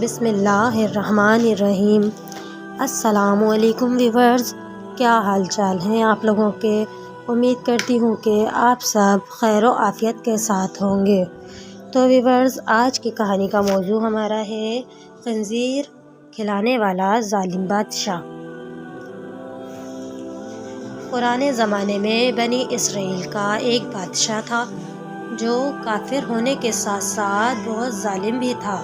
بسم اللہ الرحمن الرحیم۔ السلام علیکم ویورز، کیا حال چال ہیں آپ لوگوں کے؟ امید کرتی ہوں کہ آپ سب خیر و عافیت کے ساتھ ہوں گے۔ تو ویورز، آج کی کہانی کا موضوع ہمارا ہے خنزیر کھلانے والا ظالم بادشاہ۔ پرانے زمانے میں بنی اسرائیل کا ایک بادشاہ تھا جو کافر ہونے کے ساتھ ساتھ بہت ظالم بھی تھا،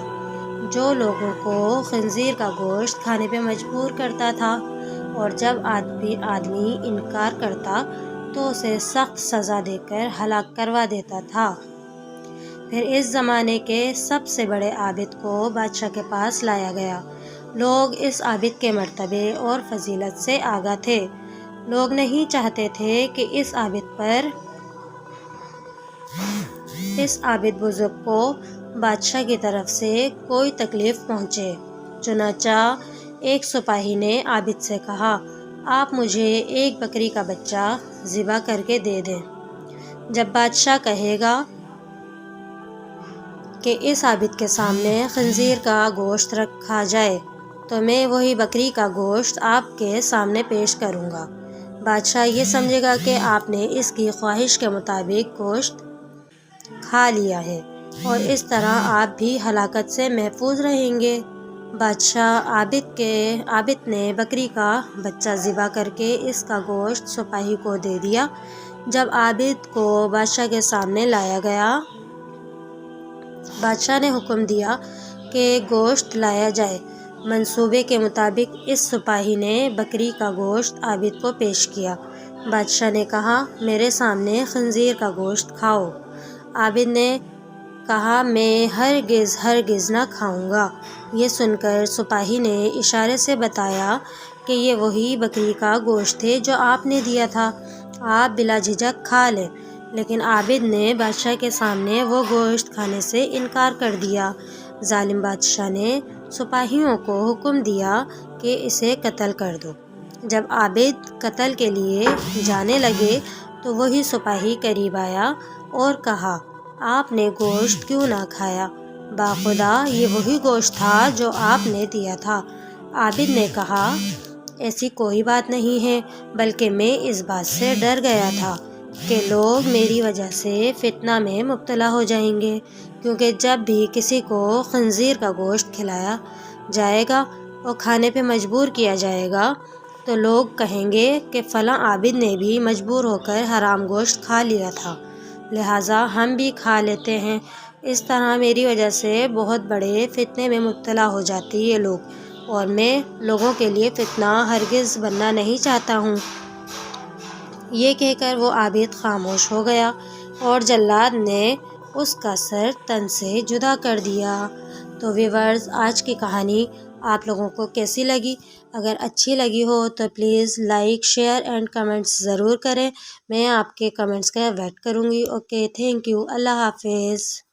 جو لوگوں کو خنزیر کا گوشت کھانے پہ مجبور کرتا تھا، اور جب آدمی انکار کرتا تو اسے سخت سزا دے کر ہلاک کروا دیتا تھا۔ پھر اس زمانے کے سب سے بڑے عابد کو بادشاہ کے پاس لایا گیا۔ لوگ اس عابد کے مرتبے اور فضیلت سے آگاہ تھے۔ لوگ نہیں چاہتے تھے کہ اس عابد بزرگ کو بادشاہ کی طرف سے کوئی تکلیف پہنچے۔ چنانچہ ایک سپاہی نے عابد سے کہا، آپ مجھے ایک بکری کا بچہ ذبح کر کے دے دیں۔ جب بادشاہ کہے گا کہ اس عابد کے سامنے خنزیر کا گوشت رکھا جائے تو میں وہی بکری کا گوشت آپ کے سامنے پیش کروں گا۔ بادشاہ یہ سمجھے گا کہ آپ نے اس کی خواہش کے مطابق گوشت کھا لیا ہے، اور اس طرح آپ بھی ہلاکت سے محفوظ رہیں گے۔ بادشاہ عابد نے بکری کا بچہ ذبح کر کے اس کا گوشت سپاہی کو دے دیا۔ جب عابد کو بادشاہ کے سامنے لایا گیا، بادشاہ نے حکم دیا کہ گوشت لایا جائے۔ منصوبے کے مطابق اس سپاہی نے بکری کا گوشت عابد کو پیش کیا۔ بادشاہ نے کہا، میرے سامنے خنزیر کا گوشت کھاؤ۔ عابد نے کہا، میں ہرگز نہ کھاؤں گا۔ یہ سن کر سپاہی نے اشارے سے بتایا کہ یہ وہی بکری کا گوشت ہے جو آپ نے دیا تھا، آپ بلا جھجک کھا لیں۔ لیکن عابد نے بادشاہ کے سامنے وہ گوشت کھانے سے انکار کر دیا۔ ظالم بادشاہ نے سپاہیوں کو حکم دیا کہ اسے قتل کر دو۔ جب عابد قتل کے لیے جانے لگے تو وہی سپاہی قریب آیا اور کہا، آپ نے گوشت کیوں نہ کھایا؟ باخدا یہ وہی گوشت تھا جو آپ نے دیا تھا۔ عابد نے کہا، ایسی کوئی بات نہیں ہے، بلکہ میں اس بات سے ڈر گیا تھا کہ لوگ میری وجہ سے فتنہ میں مبتلا ہو جائیں گے، کیونکہ جب بھی کسی کو خنزیر کا گوشت کھلایا جائے گا اور کھانے پہ مجبور کیا جائے گا تو لوگ کہیں گے کہ فلاں عابد نے بھی مجبور ہو کر حرام گوشت کھا لیا تھا، لہٰذا ہم بھی کھا لیتے ہیں۔ اس طرح میری وجہ سے بہت بڑے فتنے میں مبتلا ہو جاتے یہ لوگ، اور میں لوگوں کے لیے فتنہ ہرگز بننا نہیں چاہتا ہوں۔ یہ کہہ کر وہ عابد خاموش ہو گیا اور جلاد نے اس کا سر تن سے جدا کر دیا۔ تو ویورز، آج کی کہانی آپ لوگوں کو کیسی لگی؟ اگر اچھی لگی ہو تو please like, share and comments ضرور کریں۔ میں آپ کے کمنٹس کا ویٹ کروں گی۔ اوکے، تھینک یو، اللہ حافظ۔